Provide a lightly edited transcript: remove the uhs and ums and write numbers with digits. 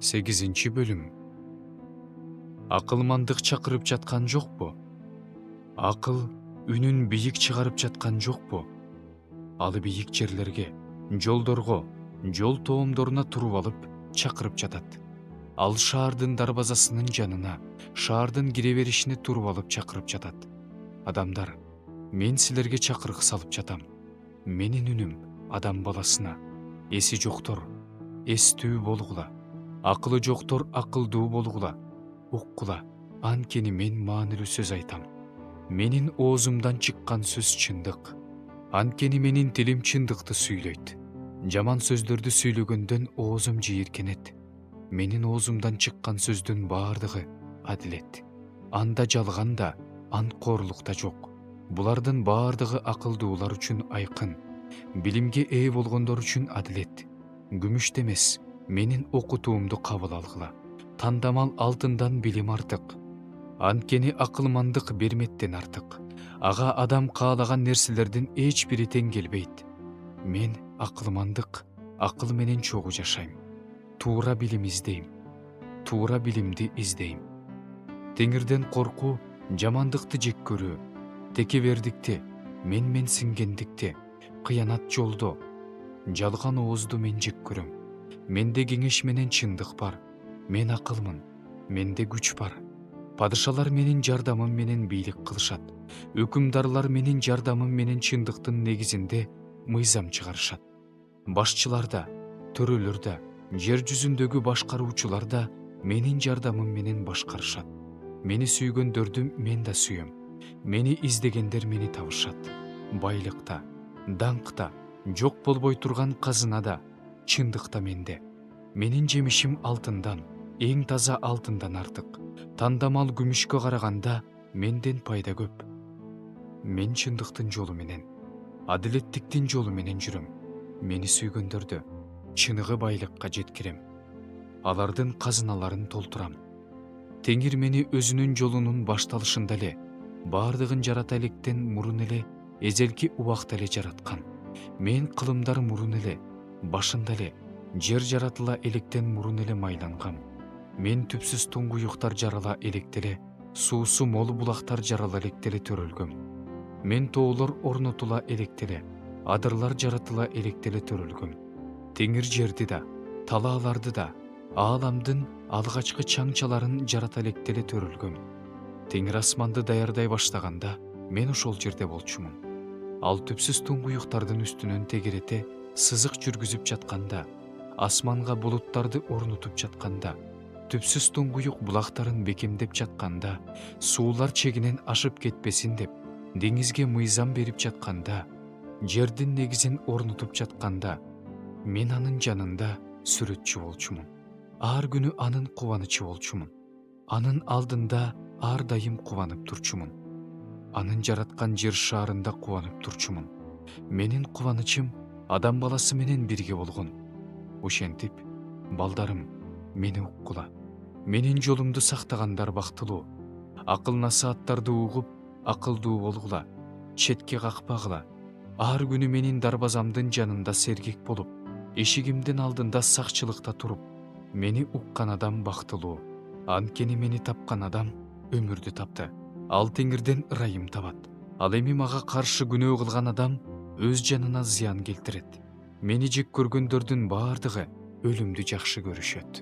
8 бөлүм. Акылмандык чакырып жаткан жокпу? Акыл үнүн бийик чыгарып жаткан жокпу? Ал бийик жерлерге, жолдорго, жол тоомдоруна туруп алып чакырып жатат. Ал шаардын дарбазасынын жанына, шаардын кире беришине туруп алып чакырып жатат. Адамдар, мен силерге чакырык салып жатам. Менин үнүм адам баласына. Эси жоктор, эстүү болгула. Акылы жоктор акылдуу болгула. Уккула, анткени мен маанилүү сөз айтам. Менин оозумдан чыккан сөз чындык. Анткени менин тилим чындыкты сүйлөйт. Жаман сөздөрдү сүйлөгөндөн оозум жийиркенет. Менин оозумдан чыккан сөздүн баардыгы адилет. Анда жалган да, анткоорлук да жок. Булардын баардыгы акылдуулар үчүн айкын. Билимге ээ болгондор үчүн адилет. Күмүштө эмес, менин окутуумду кабыл алгыла. Тандамал алтындан билим артык. Анткени акылмандык берметтен артык. Ага адам каалаган нерселердин эч бири тең келбейт. Мен акылмандык, акыл менен чогуу жашайм. Туура билим издейм. Туура билимди издейм. Теңирден коркуу, жамандыкты жек көрүү, текебердикти, менсингендикти, кыянат жолдо, жалган оозду мен жек көрөм. Менде кеңеш менен чындык бар. Мен акылмын. Менде күч бар. Падышалар менин жардамым менен бийлик кылышат. Өкүмдарлар менин жардамым менен чындыктын негизинде мыйзам чыгарышат. Башчылар да, төрөлөр да, жер жүзүндөгү башкаруучулар да менин жардамым менен башкарышат. Мени сүйгөндөрдү мен да сүйөм. Мени издегендер мени табышат. Байлыкта, даңкта, жок болбой турган казынада, чындыкта менде. Менин жемишим алтындан, эң таза алтындан артык. Тандамал күмүшкө караганда менден пайда көп. Мен чындыктын жолу менен, адилеттиктин жолу менен жүрөм. Мени сүйгөндөрдү чыныгы байлыкка жеткирем. Алардын казыналарын толтурам. Теңир мени өзүнүн жолунун башталышында эле, баардыгын жарата электен мурун эле, эзелки убакта эле жараткан. Мен кылымдар мурун эле, башында эле, жер жаратыла электен мурун эле майлангам. Мен түпсүз туңгуюктар жарала электеле, суусу мол булактар жарала электеле төрөлгөм. Мен тоолор орнотула электеле, адырлар жаратыла электеле төрөлгөм. Теңир жерди да, талааларды да, ааламдын алгачкы чаңчаларын жарата электеле төрөлгөм. Теңир асманды даярдай баштаганда, мен ошол жерде болчумун. Ал түпсүз туңгуюктардын үстүнөн тегерете сызык жүргүзүп жатканда, асманга булуттарды орнотуп жатканда, түпсүз туңгуюк булактарын бекемдеп жатканда, суулар чегинен ашып кетпесин деп, деңизге мыйзам берип жатканда, жердин негизин орнотуп жатканда, мен анын жанында сүрөтчү болчумун. Ар күнү анын кубанычы болчумун. Анын алдында ар дайым кубанып турчумун. Анын жараткан жер шаарында кубанып турчумун. Менин кубанычым адам баласы менен бирге болгон. Ошентип, балдарым, мени уккула. Менин жолумду сактагандар бактылуу. Акыл насааттарды угуп, акылдуу болгула. Четке какпагыла. Ар күнү менин дарбазамдын жанында сергек болуп, эшигимдин алдында сакчылыкта туруп, мени уккан адам бактылуу. Анткени мени тапкан адам өмүрдү тапты. Ал теңирден ырайым табат. Ал эми мага каршы күнөө кылган адам өз жанына зыян келтирет. Мени жек көргөндөрдүн баардыгы өлүмдү жакшы көрүшөт.